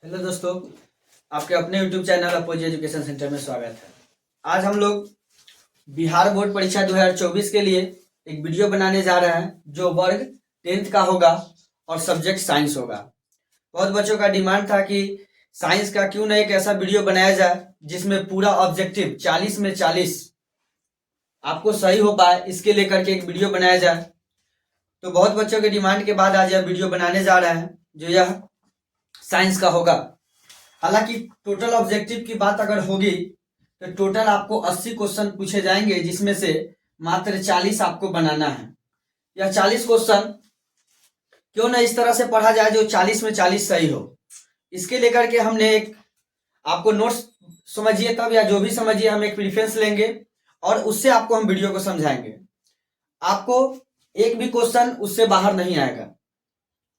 Hello दोस्तों, आपके अपने YouTube channel apogee education centre में स्वागत है। आज हम लोग बिहार बोर्ड परीक्षा 2024 के लिए एक वीडियो बनाने जा रहे हैं जो वर्ग 10th का होगा और सब्जेक्ट साइंस होगा। बहुत बच्चों का डिमांड था कि साइंस का क्यों ना एक ऐसा वीडियो बनाया जाए जिसमें पूरा ऑब्जेक्टिव 40 में 40 आपको सही हो पाए, इसके लेकर के एक वीडियो बनाया जाए। तो बहुत बच्चों के डिमांड के बाद आज यह वीडियो बनाने जा रहे हैं जो यह साइंस का होगा। हालांकि टोटल ऑब्जेक्टिव की बात अगर होगी तो टोटल आपको 80 क्वेश्चन पूछे जाएंगे, जिसमें से मात्र 40 आपको बनाना है। यह 40 क्वेश्चन क्यों ना इस तरह से पढ़ा जाए जो 40 में 40 सही हो। इसके लेकर के हमने एक आपको नोट्स समझिए तब, या जो भी समझिए, हम एक प्रेफरेंस लेंगे और उससे आपको हम वीडियो को समझाएंगे। आपको एक भी क्वेश्चन उससे बाहर नहीं आएगा।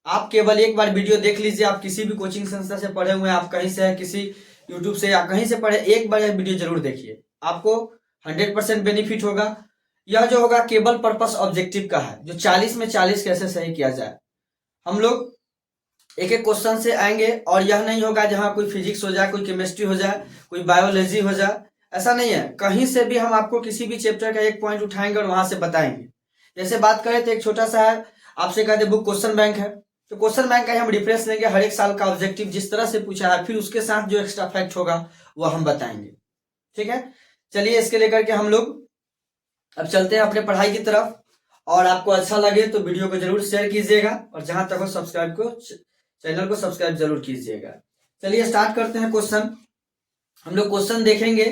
आप केवल एक बार वीडियो देख लीजिए। आप किसी भी कोचिंग संस्था से पढ़े हुए हैं, आप कहीं से है, किसी यूट्यूब से या कहीं से पढ़े, एक बार यह वीडियो जरूर देखिए, आपको 100% बेनिफिट होगा। यह जो होगा केवल पर्पस ऑब्जेक्टिव का है, जो 40 में 40 कैसे सही किया जाए। हम लोग एक एक क्वेश्चन से आएंगे और यह नहीं होगा जहां कोई फिजिक्स हो जाए, कोई केमिस्ट्री हो जाए, कोई बायोलॉजी हो जाए, ऐसा नहीं है। कहीं से भी हम आपको किसी भी चैप्टर का एक पॉइंट उठाएंगे और वहां से बताएंगे। जैसे बात करें तो एक छोटा सा है, आपसे कहते बुक क्वेश्चन बैंक है, तो क्वेश्चन बैंक का हम रेफरेंस लेंगे, हर एक साल का ऑब्जेक्टिव जिस तरह से पूछा है, फिर उसके साथ जो एक्स्ट्रा फैक्ट होगा वो हम बताएंगे। ठीक है, चलिए इसके लेकर के हम लोग अब चलते हैं अपने पढ़ाई की तरफ। और आपको अच्छा लगे तो वीडियो को जरूर शेयर कीजिएगा और जहां तक हो चैनल को सब्सक्राइब जरूर कीजिएगा। चलिए स्टार्ट करते हैं क्वेश्चन। हम लोग क्वेश्चन देखेंगे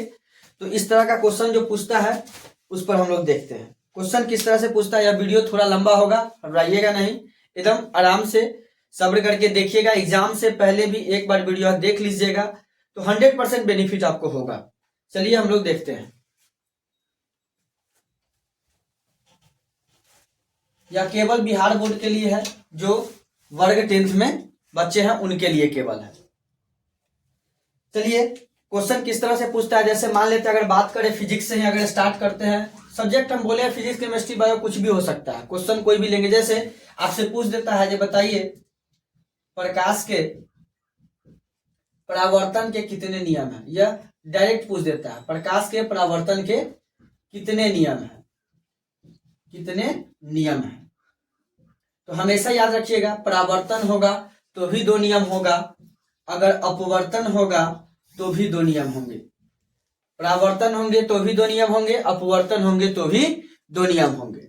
तो इस तरह का क्वेश्चन जो पूछता है उस पर हम लोग देखते हैं क्वेश्चन किस तरह से पूछता है। यह वीडियो थोड़ा लंबा होगा, घबराइएगा नहीं, एकदम आराम से सब्र करके देखिएगा। एग्जाम से पहले भी एक बार वीडियो देख लीजिएगा तो 100% बेनिफिट आपको होगा। चलिए हम लोग देखते हैं। यह केवल बिहार बोर्ड के लिए है, जो वर्ग 10th में बच्चे हैं उनके लिए केवल है। चलिए क्वेश्चन किस तरह से पूछता है, जैसे मान लेते हैं, अगर बात करें फिजिक्स से ही अगर स्टार्ट करते हैं, सब्जेक्ट हम बोले फिजिक्स केमिस्ट्री बायो कुछ भी हो सकता है, क्वेश्चन कोई भी लेंगे। जैसे आपसे पूछ देता है, ये बताइए प्रकाश के परावर्तन के कितने नियम हैं। यह डायरेक्ट पूछ देता है, प्रकाश के परावर्तन के कितने नियम हैं, कितने नियम हैं। तो हमेशा याद रखिएगा, परावर्तन होगा तो भी 2 नियम होगा, अगर अपवर्तन होगा तो भी 2 नियम होंगे। परावर्तन होंगे तो भी 2 नियम होंगे, अपवर्तन होंगे तो भी 2 नियम होंगे।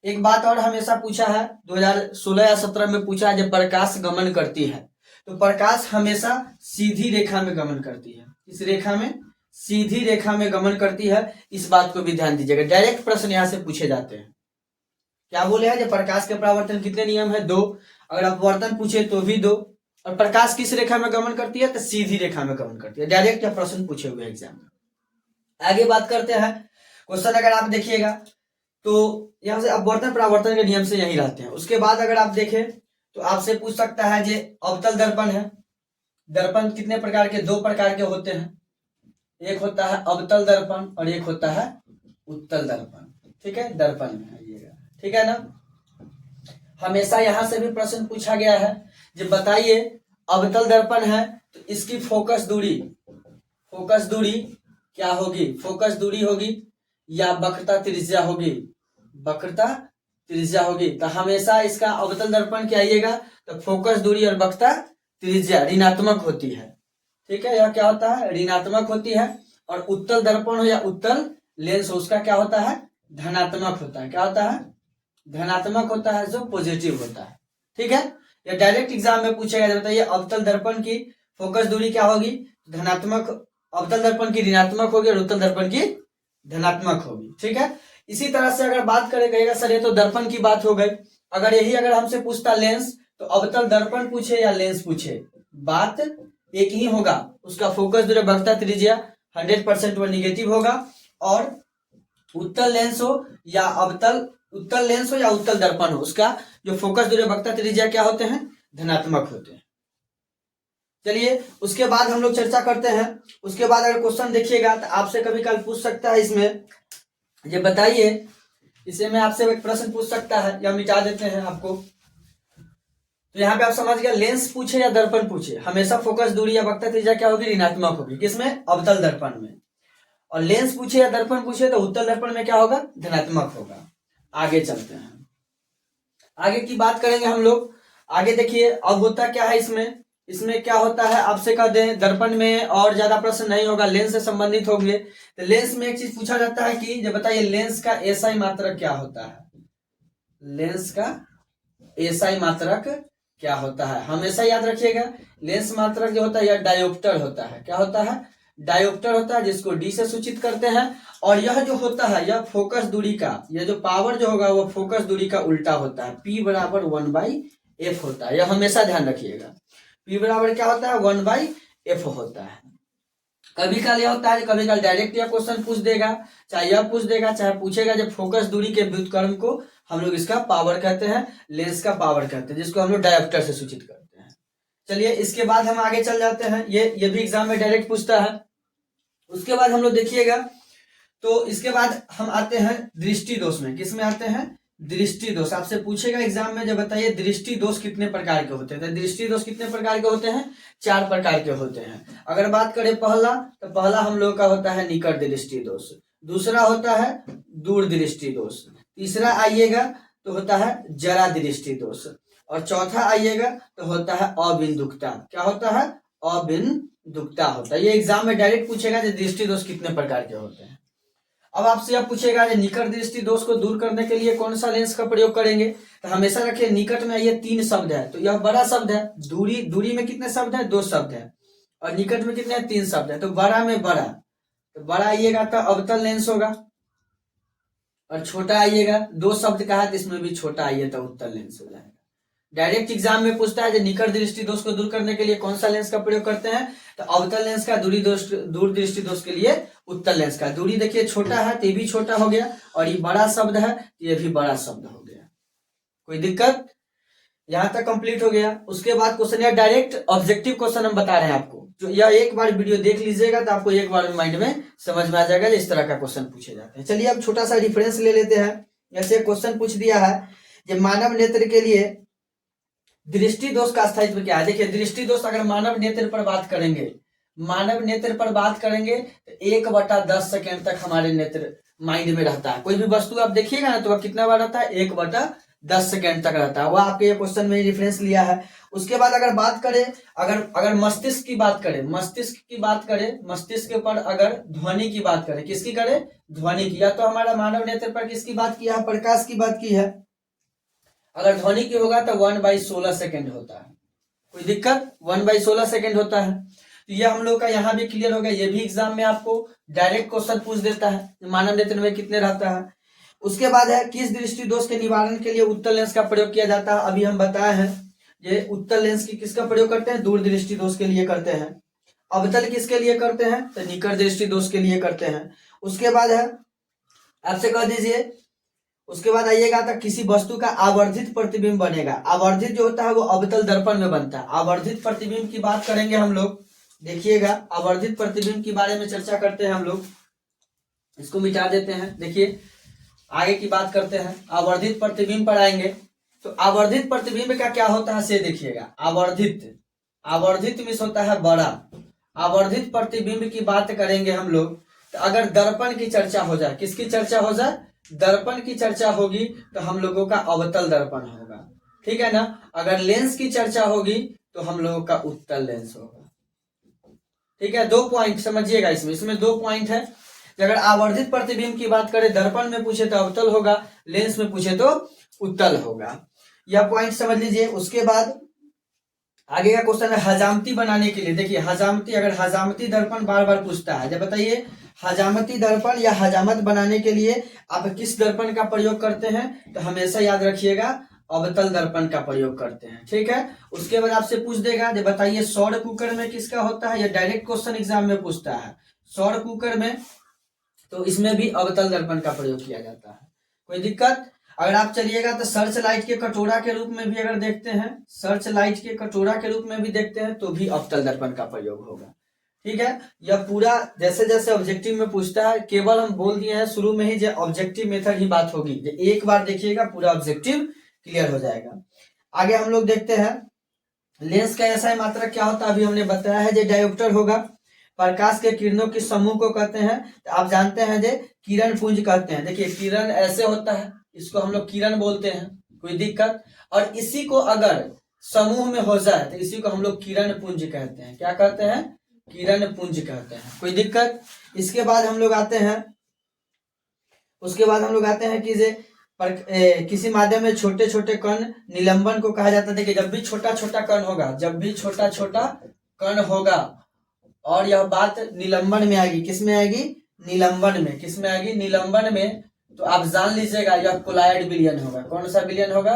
एक बात और हमेशा पूछा है, 2016 या 17 में पूछा है, जब प्रकाश गमन करती है तो प्रकाश हमेशा सीधी रेखा में गमन करती है। इस रेखा में, सीधी रेखा में गमन करती है, इस बात को भी ध्यान दीजिएगा। डायरेक्ट प्रश्न यहां से पूछे जाते हैं। क्या बोले हैं, जब प्रकाश के परावर्तन कितने नियम है, 2, अगर अपवर्तन पूछे तो भी 2, और प्रकाश किस रेखा में गमन करती है, तो सीधी रेखा में गमन करती है। डायरेक्ट यह प्रश्न पूछे हुए एग्जाम में। आगे बात करते हैं क्वेश्चन, अगर आप देखिएगा तो यहां से अपवर्तन परावर्तन के नियम से यही रहते हैं। उसके बाद अगर आप देखें तो आपसे पूछ सकता है, जे अवतल दर्पण है, दर्पण कितने प्रकार के, 2 प्रकार के होते हैं, एक होता है अवतल दर्पण और एक होता है उत्तल दर्पण। ठीक है, दर्पण में आइएगा, ठीक है ना। हमेशा यहां से भी प्रश्न पूछा गया है, जब बताइए अवतल दर्पण है तो इसकी फोकस दूरी क्या होगी, फोकस दूरी होगी या वक्रता त्रिज्या होगी, वक्रता त्रिज्या होगी। तो हमेशा इसका अवतल दर्पण क्या आइएगा तो फोकस दूरी और वक्रता त्रिज्या ऋणात्मक होती है। ठीक है, यह क्या होता है, ऋणात्मक होती है। और उत्तल दर्पण हो या उत्तल लेंस हो, उसका क्या होता है, धनात्मक होता है। क्या होता है, धनात्मक होता है, जो पॉजिटिव होता है। ठीक है, यह डायरेक्ट एग्जाम में पूछेगा। बताइए अवतल दर्पण की फोकस दूरी क्या होगी, धनात्मक, अवतल दर्पण की ऋणात्मक होगी और उत्तल दर्पण की धनात्मक होगी। ठीक है, इसी तरह से अगर बात करें, कहेगा सर ये तो दर्पण की बात हो गई, अगर यही अगर हमसे पूछता लेंस, तो अवतल दर्पण पूछे या लेंस पूछे, बात एक ही होगा। उसका फोकस दूरी वक्रता त्रिज्या 100% वो निगेटिव होगा। और उत्तल लेंस हो या उत्तल लेंस हो या उत्तल दर्पण हो, उसका जो फोकस दूरी वक्रता त्रिज्या क्या होते हैं, धनात्मक होते हैं। चलिए उसके बाद हम लोग चर्चा करते हैं। उसके बाद अगर क्वेश्चन देखिएगा तो आपसे कभी कल पूछ सकता है, इसमें ये बताइए, इसे में आपसे एक प्रश्न पूछ सकता है, या मिटा देते हैं आपको। तो यहाँ पे आप समझ गया, लेंस पूछे या दर्पण पूछे, हमेशा फोकस दूरी या वक्रता त्रिज्या क्या होगी, ऋणात्मक होगी। किसमें, अवतल दर्पण में। और लेंस पूछे या दर्पण पूछे तो उत्तल दर्पण में क्या होगा, धनात्मक होगा। आगे चलते हैं, आगे की बात करेंगे हम लोग। आगे देखिए अब होता क्या है इसमें क्या होता है, आपसे कह दें दर्पण में और ज्यादा प्रश्न नहीं होगा, लेंस से संबंधित होंगे। तो लेंस में एक चीज पूछा जाता है कि जब बताइए लेंस का एसआई मात्रक क्या होता है, लेंस का एसआई मात्रक क्या होता है, हमेशा याद रखिएगा। लेंस मात्रक जो होता है यह डायोप्टर होता है, क्या होता है, डायोप्टर होता है, जिसको डी से सूचित करते हैं। और यह जो होता है यह फोकस दूरी का, यह जो पावर जो होगा वो फोकस दूरी का उल्टा होता है, P बराबर 1/f होता है, यह हमेशा ध्यान रखिएगा। P बराबर क्या होता है, 1/f होता है। कभी कल यह होता है, कभी कल डायरेक्ट यह क्वेश्चन पूछ देगा, चाहे यह पूछ देगा चाहे पूछेगा जब फोकस दूरी के व्युत्क्रम को हम लोग इसका पावर कहते हैं, लेंस का पावर कहते हैं, जिसको हम लोग डायोप्टर से सूचित करते हैं। चलिए इसके बाद हम आगे चल जाते हैं, ये भी एग्जाम में डायरेक्ट पूछता है। उसके बाद हम लोग देखिएगा, तो इसके बाद हम आते हैं दृष्टि दोष में। किस में आते हैं, दृष्टि दोष। आपसे पूछेगा एग्जाम में, जब बताइए दृष्टि दोष कितने प्रकार के होते हैं। तो दृष्टि दोष कितने प्रकार के होते हैं, 4 प्रकार के होते हैं। अगर बात करें पहला, तो पहला हम लोग का होता है निकट दृष्टि दोष, दूसरा होता है दूर दृष्टि दोष, तीसरा आइएगा तो होता है जरा दृष्टि दोष, और चौथा आइएगा तो होता है अबिंदुकता। क्या होता है, अबिंदुकता होता है। ये एग्जाम में डायरेक्ट पूछेगा कि दृष्टि दोष कितने प्रकार के होते हैं। अब आपसे यह पूछेगा कि निकट दृष्टि दोष को दूर करने के लिए कौन सा लेंस का प्रयोग करेंगे। तो हमेशा रखिए निकट में ये 3 शब्द है, तो यह बड़ा शब्द है। दूरी में कितने शब्द है, 2 शब्द है। और निकट में कितने 3 शब्द है। तो बड़ा में बड़ा, तो बड़ा आइएगा तो अवतल लेंस होगा, और छोटा आइएगा 2 शब्द का है तो इसमें भी छोटा आइए तो उत्तल लेंस हो जाएगा। डायरेक्ट एग्जाम में पूछता है कि निकट दृष्टि दोष को दूर करने के लिए कौन सा लेंस का प्रयोग करते हैं। तो अवतल लेंस का, दूर दृष्टि दोष के लिए उत्तल लेंस का। दूरी देखिए छोटा है तो ये भी छोटा हो गया, और ये बड़ा शब्द है तो ये भी बड़ा शब्द हो गया। कोई दिक्कत, यहां तक कंप्लीट हो गया। उसके बाद क्वेश्चन, या डायरेक्ट ऑब्जेक्टिव क्वेश्चन हम बता रहे हैं आपको, जो यह एक बार वीडियो देख लीजिएगा तो आपको एक बार माइंड में समझ में आ जाएगा इस तरह का क्वेश्चन पूछे जाते हैं। चलिए अब छोटा सा रिफरेंस ले लेते हैं। जैसे क्वेश्चन पूछ दिया है कि मानव नेत्र के लिए दृष्टि दोष का स्थायित्व क्या है। देखिए दृष्टि दोष अगर मानव नेत्र पर बात करेंगे, मानव नेत्र पर बात करेंगे तो 1/10 सेकेंड तक हमारे नेत्र माइंड में रहता है। कोई भी वस्तु आप देखिएगा ना तो वह कितना बार रहता है, 1/10 सेकेंड तक रहता है। वह आपके ये क्वेश्चन में रेफरेंस लिया है। उसके बाद अगर बात करें, अगर मस्तिष्क की बात करें, मस्तिष्क पर अगर ध्वनि की बात करें, किसकी करें, ध्वनि की। या तो हमारा मानव नेत्र पर किसकी बात किया है, प्रकाश की बात की है। अगर ध्वनि की होगा तो 1/16 सेकेंड होता है। कोई दिक्कत, 1/16 सेकेंड होता है। तो ये हम लोग का यहाँ भी क्लियर हो गया। ये भी एग्जाम में आपको डायरेक्ट क्वेश्चन पूछ देता है, मानव नेत्र में कितने रहता है। उसके बाद है किस दृष्टि दोष के निवारण के लिए उत्तल लेंस का प्रयोग किया जाता है। अभी हम बताए हैं ये उत्तल लेंस की किसका प्रयोग करते हैं, दूर दृष्टि दोष के लिए करते हैं। अवतल किसके लिए करते हैं, तो निकट दृष्टि दोष के लिए करते हैं। उसके बाद है, आपसे कह दीजिए, उसके बाद आइएगा तो किसी वस्तु का आवर्धित प्रतिबिंब बनेगा। आवर्धित जो होता है वो अवतल दर्पण में बनता है। आवर्धित प्रतिबिंब की बात करेंगे हम लोग, देखिएगा आवर्धित प्रतिबिंब के बारे में चर्चा करते हैं हम लोग। इसको मिटा देते हैं, देखिए आगे की बात करते हैं। आवर्धित प्रतिबिंब पर आएंगे तो आवर्धित प्रतिबिंब का क्या होता है से देखिएगा। आवर्धित मिस होता है बड़ा। आवर्धित प्रतिबिंब की बात करेंगे हम लोग तो अगर दर्पण की चर्चा हो जाए, किसकी चर्चा हो जाए, दर्पण की चर्चा होगी तो हम लोगों का अवतल दर्पण होगा, ठीक है ना। अगर लेंस की चर्चा होगी तो हम लोगों का उत्तल लेंस होगा, ठीक है। 2 पॉइंट समझिएगा इसमें 2 पॉइंट है। अगर आवर्धित प्रतिबिंब की बात करें, दर्पण में पूछे तो अवतल होगा, लेंस में पूछे तो उत्तल होगा। यह पॉइंट समझ लीजिए। उसके बाद आगे का क्वेश्चन है हजामती बनाने के लिए। देखिए हजामती, अगर हजामती दर्पण बार बार पूछता है, जब बताइए हजामती दर्पण या हजामत बनाने के लिए आप किस दर्पण का प्रयोग करते हैं, तो हमेशा याद रखिएगा अवतल दर्पण का प्रयोग करते हैं, ठीक है। उसके बाद आपसे पूछ देगा, जब बताइए सौर कुकर में किसका होता है, यह डायरेक्ट क्वेश्चन एग्जाम में पूछता है। सौर कुकर में तो इसमें भी अवतल दर्पण का प्रयोग किया जाता है। कोई दिक्कत, अगर आप चलिएगा तो सर्च लाइट के कटोरा के रूप में भी अगर देखते हैं, सर्च लाइट के कटोरा के रूप में भी देखते हैं तो भी अवतल दर्पण का प्रयोग होगा, ठीक है। यह पूरा जैसे जैसे ऑब्जेक्टिव में पूछता है, केवल हम बोल दिए हैं शुरू में ही जो ऑब्जेक्टिव मेथड ही बात होगी। एक बार देखिएगा पूरा ऑब्जेक्टिव क्लियर हो जाएगा। आगे हम लोग देखते हैं लेंस का ऐसा मात्रक क्या होता है अभी हमने बताया है। जो डायोप्टर होगा, प्रकाश के किरणों के समूह को कहते हैं। तो आप जानते हैं जो किरण पुंज कहते हैं। देखिए किरण ऐसे होता है, इसको हम लोग किरण बोलते हैं, कोई दिक्कत। और इसी को अगर समूह में हो जाए तो इसी को हम लोग किरण पुंज कहते हैं। क्या कहते हैं? किरण पुंज कहते हैं, कोई दिक्कत। इसके बाद हम लोग आते हैं, उसके बाद हम लोग आते हैं कि किसी माध्यम में छोटे छोटे कण निलंबन को कहा जाता है। देखिए जब भी छोटा छोटा कण होगा, जब भी छोटा छोटा कण होगा और यह बात निलंबन में आएगी, किस में आएगी? निलंबन में। किस में आएगी? निलंबन में। तो आप जान लीजिएगा यह कोलायड विलयन होगा। कौन सा विलयन होगा?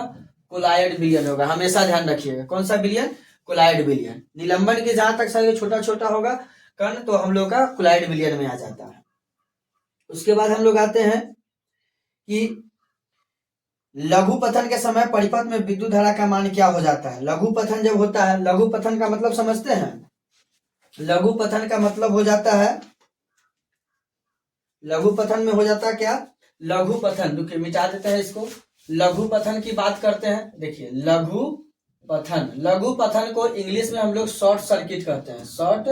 कोलायड विलयन होगा। हमेशा ध्यान रखिएगा, कौन सा विलयन? कोलायड विलयन। निलंबन के जहां तक सर छोटा छोटा होगा कण तो हम लोग का कोलायड विलयन में आ जाता है। उसके बाद हम लोग आते हैं कि लघु पथन के समय परिपथ में विद्युत धारा का मान क्या हो जाता है। लघु पथन जब होता है, लघु पथन का मतलब समझते हैं? लघु पथन का मतलब हो जाता है, लघु पथन में हो जाता है क्या? लघु पथन, देखिए मिटा देते हैं इसको। लघु पथन की बात करते हैं। देखिए लघु पथन, लघु पथन को इंग्लिश में हम लोग शॉर्ट सर्किट कहते हैं। शॉर्ट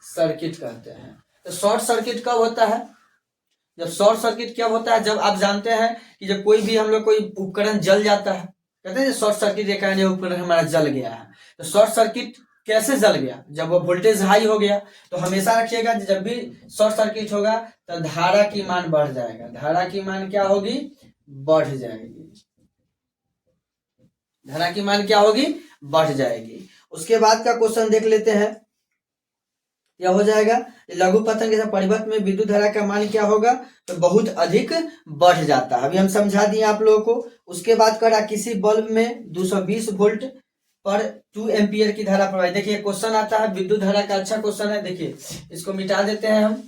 सर्किट कहते हैं। तो शॉर्ट सर्किट कब होता है? जब शॉर्ट सर्किट क्या होता है? जब आप जानते हैं कि जब कोई भी हम लोग कोई उपकरण जल जाता है, कहते हैं शॉर्ट सर्किट के कारण उपकरण हमारा जल गया है। तो शॉर्ट सर्किट कैसे जल गया? जब वो वोल्टेज हाई हो गया। तो हमेशा रखिएगा जब भी शॉर्ट सर्किट होगा तो धारा की मान बढ़ जाएगा। धारा की मान क्या होगी? बढ़ जाएगी। धारा की मान क्या होगी? बढ़ जाएगी। उसके बाद का क्वेश्चन देख लेते हैं, क्या हो जाएगा? लघु पथन के साथ परिपथ में विद्युत धारा का मान क्या होगा? तो बहुत अधिक बढ़ जाता है। अभी हम समझा दिए आप लोगों को। उसके बाद करा किसी बल्ब में 220 वोल्ट पर 2 एम्पियर की धारा प्रवाहित। देखिए क्वेश्चन आता है विद्युत धारा का, अच्छा क्वेश्चन है। देखिए इसको मिटा देते हैं हम।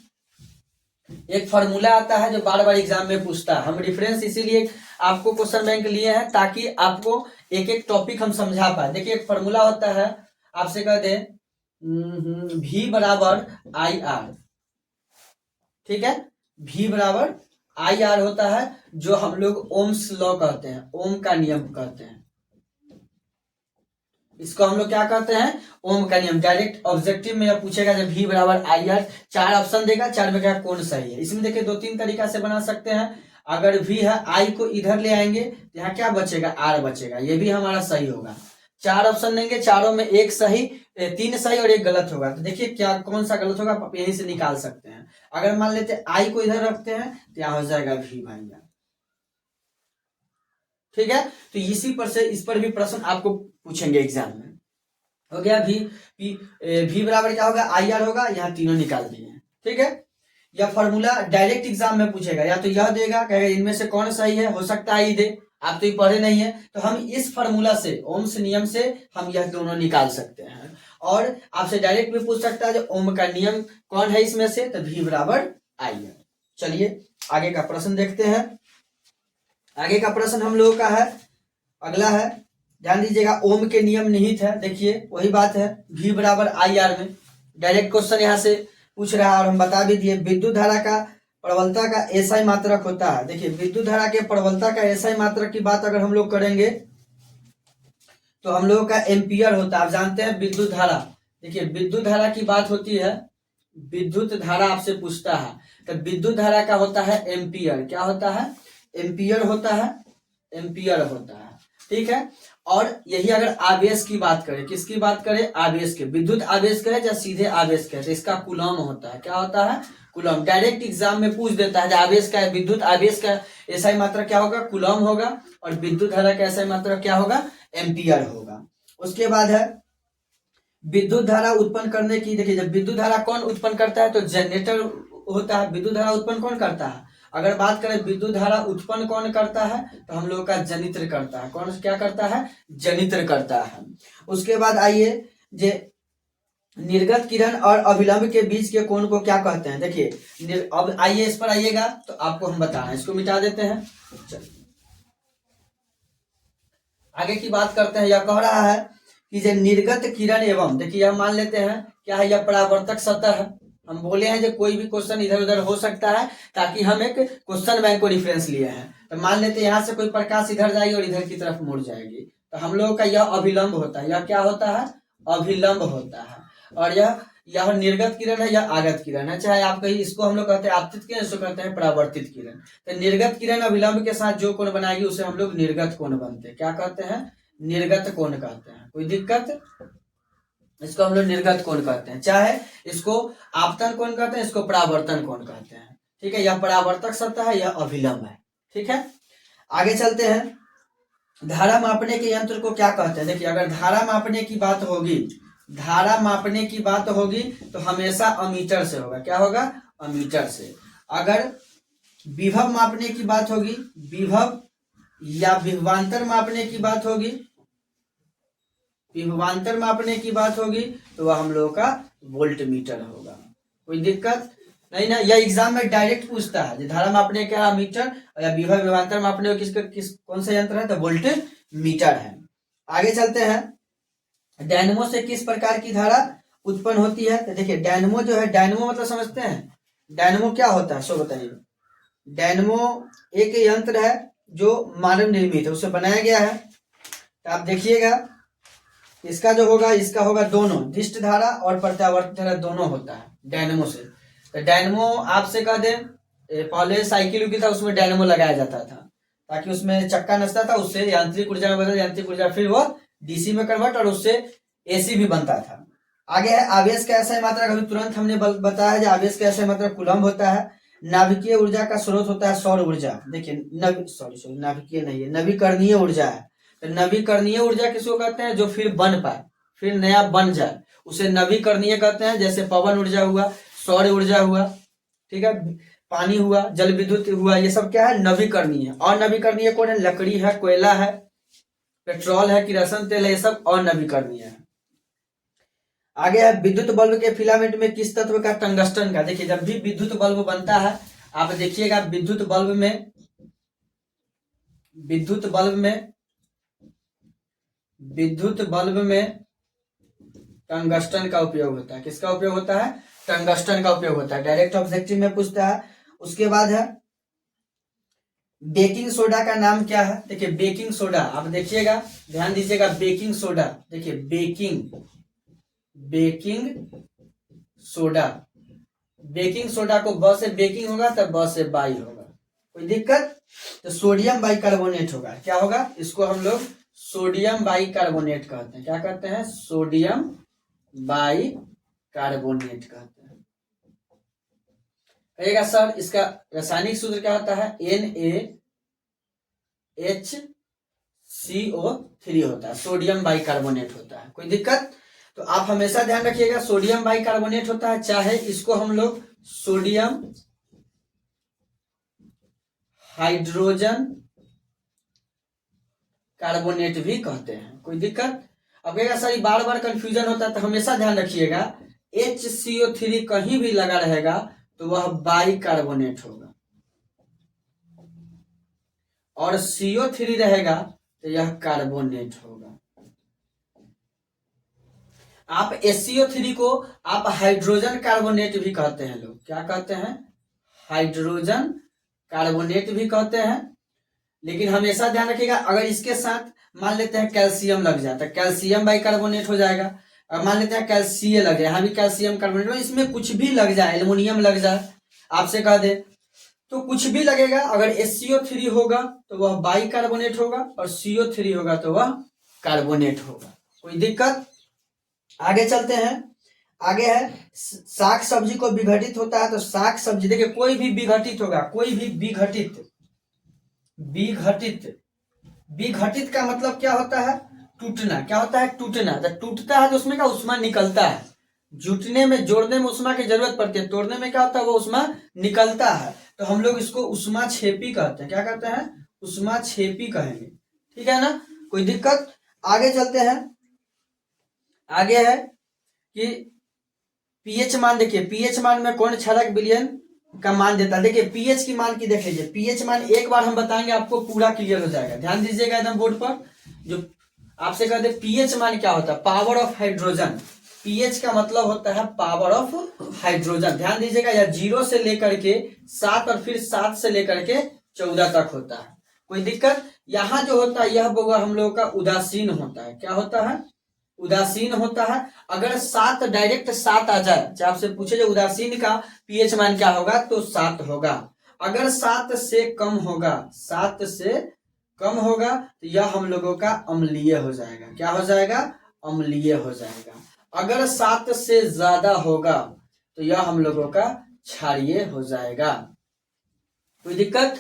एक फॉर्मूला आता है जो बार बार एग्जाम में पूछता है। हम रेफरेंस इसीलिए आपको क्वेश्चन बैंक लिए हैं ताकि आपको एक एक टॉपिक हम समझा पाए। देखिए एक फॉर्मूला होता है, आपसे कह दे V बराबर आई आर, ठीक है। V बराबर आई आर होता है जो हम लोग ओम्स लॉ कहते हैं, ओम का नियम कहते हैं। इसको हम लोग क्या कहते हैं? ओम का नियम। डायरेक्ट ऑब्जेक्टिव में पूछेगा जब V बराबर आई आर, 4 ऑप्शन देगा, 4 में क्या कौन सही है। इसमें देखिए 2-3 तरीका से बना सकते हैं। अगर V है, I को इधर ले आएंगे, यहाँ क्या बचेगा? R बचेगा, ये भी हमारा सही होगा। 4 ऑप्शन देंगे, चारों में 1 सही, 3 सही और 1 गलत होगा। तो देखिए क्या कौन सा गलत होगा आप यहीं से निकाल सकते हैं। अगर मान लेते I को इधर रखते हैं तो यहाँ हो जाएगा V भाई, ठीक है। तो इसी पर से इस पर भी प्रश्न आपको पूछेंगे एग्जाम में। हो गया V बराबर क्या होगा? आई आर होगा, यहाँ तीनों निकाल दिए, ठीक है। यह फॉर्मूला डायरेक्ट एग्जाम में पूछेगा, या तो यह देगा, कहेगा इनमें से कौन सही है, हो सकता है ये दे, आप तो ये पढ़े नहीं है। तो हम इस फॉर्मूला से, ओम्स नियम से हम यह दोनों निकाल सकते हैं। और आपसे डायरेक्ट भी पूछ सकता है जो ओम का नियम कौन है इसमें से, तो V बराबर आई आर। चलिए आगे का प्रश्न देखते हैं। आगे का प्रश्न हम लोगों का है, अगला है, ध्यान दीजिएगा, ओम के नियम निहित है। देखिए वही बात है, V बराबर आई आर में डायरेक्ट क्वेश्चन यहाँ से पूछ रहा है और हम बता भी दिए। विद्युत धारा का प्रबलता का एसआई मात्रक होता है। देखिए विद्युत धारा के प्रबलता का एसआई मात्रक की बात अगर हम लोग करेंगे तो हम लोगों का एम्पियर होता है। आप जानते हैं विद्युत धारा, देखिए विद्युत धारा की बात होती है, विद्युत धारा आपसे पूछता है तो विद्युत धारा का होता है एम्पियर। क्या होता है? एम्पियर होता है, एम्पियर होता है, ठीक है। और यही अगर आवेश की बात करें, किसकी बात करें? आवेश के, विद्युत आवेश कहे या सीधे आवेश कहे तो इसका कूलम होता है। क्या होता है? कूलम। डायरेक्ट एग्जाम में पूछ देता है आवेश का, विद्युत आवेश का एसआई मात्रा क्या होगा? कूलम होगा। और विद्युत धारा का एसआई मात्रा क्या होगा? एम्पियर होगा। उसके बाद है विद्युत धारा उत्पन्न करने की। देखिए जब विद्युत धारा कौन उत्पन्न करता है तो जनरेटर होता है। विद्युत धारा उत्पन्न कौन करता है? अगर बात करें विद्युत धारा उत्पन्न कौन करता है तो हम लोग का जनित्र करता है। कौन क्या करता है? जनित्र करता है। उसके बाद आइए जे निर्गत किरण और अभिलंब के बीच के कोण को क्या कहते हैं। देखिए अब आइए इस पर आइएगा तो आपको हम बता रहे हैं, इसको मिटा देते हैं। चलिए आगे की बात करते हैं। यह कह रहा है कि जो निर्गत किरण एवं, देखिए यह मान लेते हैं क्या है, यह परावर्तक सतह है। हम बोले हैं जो कोई भी क्वेश्चन इधर उधर हो सकता है ताकि हम एक क्वेश्चन बैंक को रेफरेंस लिए हैं। तो मान लेते हैं यहाँ से कोई प्रकाश इधर जाएगी और इधर की तरफ मुड़ जाएगी तो हम लोगों का यह अभिलंब होता है। यह क्या होता है? अभिलंब होता है। और यह निर्गत किरण है, यह आगत किरण है। चाहे आप कहीं इसको हम लोग कहते हैं आपतित किरण, इसको कहते हैं परावर्तित किरण। तो निर्गत किरण अभिलंब के साथ जो कोण बनाएगी उसे हम लोग निर्गत कोण बनते हैं। क्या कहते हैं? निर्गत कोण कहते हैं। कोई दिक्कत? इसको हम लोग निर्गत कोण कहते हैं। चाहे इसको आपतन कोण कहते हैं, इसको परावर्तन कोण कहते हैं। ठीक है, यह परावर्तक सतह है, यह अभिलंब है। ठीक है, आगे चलते हैं। धारा मापने के यंत्र को क्या कहते हैं? देखिए, अगर धारा मापने की बात होगी, धारा मापने की बात होगी तो हमेशा अमीटर से होगा। क्या होगा? अमीटर से। अगर विभव मापने की बात होगी, विभव या विभवांतर मापने की बात होगी, विभवांतर मापने की बात होगी तो वह हम लोगों का वोल्ट मीटर होगा। कोई दिक्कत नहीं ना? यह एग्जाम में डायरेक्ट पूछता है, धारा मापने का मीटर या विभव विभवांतर मापने कौन सा यंत्र है? तो वोल्ट मीटर है। आगे चलते हैं। डायनमो से किस प्रकार की धारा उत्पन्न होती है? तो देखिए, डायनमो जो है, डायनमो मतलब समझते हैं? डायनमो क्या होता है, सो बताइए। डायनमो एक यंत्र है जो मानव निर्मित है, उसे बनाया गया है। तो आप देखिएगा, इसका जो होगा, इसका होगा दोनों धिष्ट धारा और प्रत्यावर्त धारा दोनों होता है डायनमो से। तो डायनमो आपसे कह दें, पहले साइकिल की था, उसमें डायनमो लगाया जाता था ताकि उसमें चक्का नसता था, उससे यांत्रिक ऊर्जा में बदल, यांत्रिक ऊर्जा फिर वो डीसी में कन्वर्ट और उससे एसी भी बनता था। आगे है आवेश का ऐसा मात्रा, अभी तुरंत हमने बताया है, आवेश का ऐसा मात्रा कूलम्ब होता है। नाभिकीय ऊर्जा का स्रोत होता है सौर ऊर्जा। देखिए, नाभिकीय नहीं है, नवीकरणीय ऊर्जा है। तो नवीकरणीय ऊर्जा किसको कहते हैं? जो फिर बन पाए, फिर नया बन जाए, उसे नवीकरणीय कहते हैं। जैसे पवन ऊर्जा हुआ, सौर ऊर्जा हुआ, ठीक है, पानी हुआ, जल विद्युत हुआ, ये सब क्या है? नवीकरणीय। और नवीकरणीय कौन है? लकड़ी है, कोयला है, पेट्रोल है, किरोसिन तेल है, ये सब अनवीकरणीय है। आगे है विद्युत बल्ब के फिलामेंट में किस तत्व का? टंगस्टन का। देखिए, जब भी विद्युत बल्ब बनता है, आप देखिएगा विद्युत बल्ब में टंगस्टन का उपयोग होता है। किसका उपयोग होता है? टंगस्टन का उपयोग होता है। डायरेक्ट ऑब्जेक्टिव में पूछता है। उसके बाद है बेकिंग सोडा का नाम क्या है? देखिए, बेकिंग सोडा आप देखिएगा, ध्यान दीजिएगा, बेकिंग सोडा। देखिए, बेकिंग सोडा को ब से बेकिंग होगा तो ब से बाई होगा। कोई दिक्कत? तो सोडियम बाइकार्बोनेट होगा। क्या होगा? इसको हम लोग सोडियम बाइकार्बोनेट कहते हैं। क्या कहते हैं? सोडियम बाइकार्बोनेट कहते हैं। कहिएगा सर, इसका रासायनिक सूत्र क्या होता है? NaHCO3 होता है, सोडियम बाइकार्बोनेट होता है। कोई दिक्कत? तो आप हमेशा ध्यान रखिएगा, सोडियम बाइकार्बोनेट होता है। चाहे इसको हम लोग सोडियम हाइड्रोजन कार्बोनेट भी कहते हैं। कोई दिक्कत? अब कहेगा सर बार बार कंफ्यूजन होता है, तो हमेशा ध्यान रखिएगा, HCO3 कहीं भी लगा रहेगा तो वह बाइकार्बोनेट होगा, और CO3 रहेगा तो यह कार्बोनेट होगा। आप SCO3 को आप हाइड्रोजन कार्बोनेट भी कहते हैं। लोग क्या कहते हैं? हाइड्रोजन कार्बोनेट भी कहते हैं। लेकिन हमेशा ध्यान रखिएगा, अगर इसके साथ मान लेते हैं कैल्शियम लग जाए तो कैल्शियम बाइकार्बोनेट हो जाएगा। और मान लेते हैं कैल्शियम लग जाए, यहाँ भी कैल्शियम कार्बोनेट, इसमें कुछ भी लग जाए, एल्युमिनियम लग जाए, आपसे कह दे तो कुछ भी लगेगा। अगर SCO3 होगा तो वह बाइकार्बोनेट होगा, और CO3 होगा तो वह कार्बोनेट होगा। कोई दिक्कत? आगे चलते हैं। आगे है शाक सब्जी को विघटित होता है। तो शाक सब्जी, देखिए, कोई भी विघटित होगा, कोई भी विघटित का मतलब क्या होता है? टूटना। क्या होता है? टूटना। जब टूटता है तो उसमें क्या उष्मा निकलता है। जुटने में, जोड़ने में उष्मा की जरूरत पड़ती है, तोड़ने में क्या होता है? वो उष्मा निकलता है। तो हम लोग इसको उष्मा छेपी कहते हैं। क्या कहते हैं? उष्मा छेपी कहेंगे। ठीक है ना? कोई दिक्कत? आगे चलते हैं। आगे है कि पीएच मान। देखिए, पीएच मान में कौन क्षारक विलयन का मान देता है? देखिए, पीएच की मान की देख लीजिए। पीएच मान एक बार हम बताएंगे, आपको पूरा क्लियर हो जाएगा। ध्यान दीजिएगा एकदम बोर्ड पर। जो आपसे कहते हैं पीएच मान क्या होता है? Power of hydrogen. पीएच का मतलब होता है पावर ऑफ हाइड्रोजन। ध्यान दीजिएगा, यह 0 से लेकर के 7 और फिर 7 से लेकर के 14 तक होता है। कोई दिक्कत? यहाँ जो होता है यह होगा हम लोगों का उदासीन होता है। क्या होता है? उदासीन होता है। अगर 7 डायरेक्ट 7 आ जाए, चाहे आपसे पूछे जो उदासीन का पीएच मान क्या होगा, तो 7 होगा। अगर 7 से कम होगा, 7 से कम होगा, तो यह हम लोगों का अम्लीय हो जाएगा। क्या हो जाएगा? अम्लीय हो जाएगा। अगर 7 से ज्यादा होगा तो यह हम लोगों का क्षारीय हो जाएगा। कोई दिक्कत?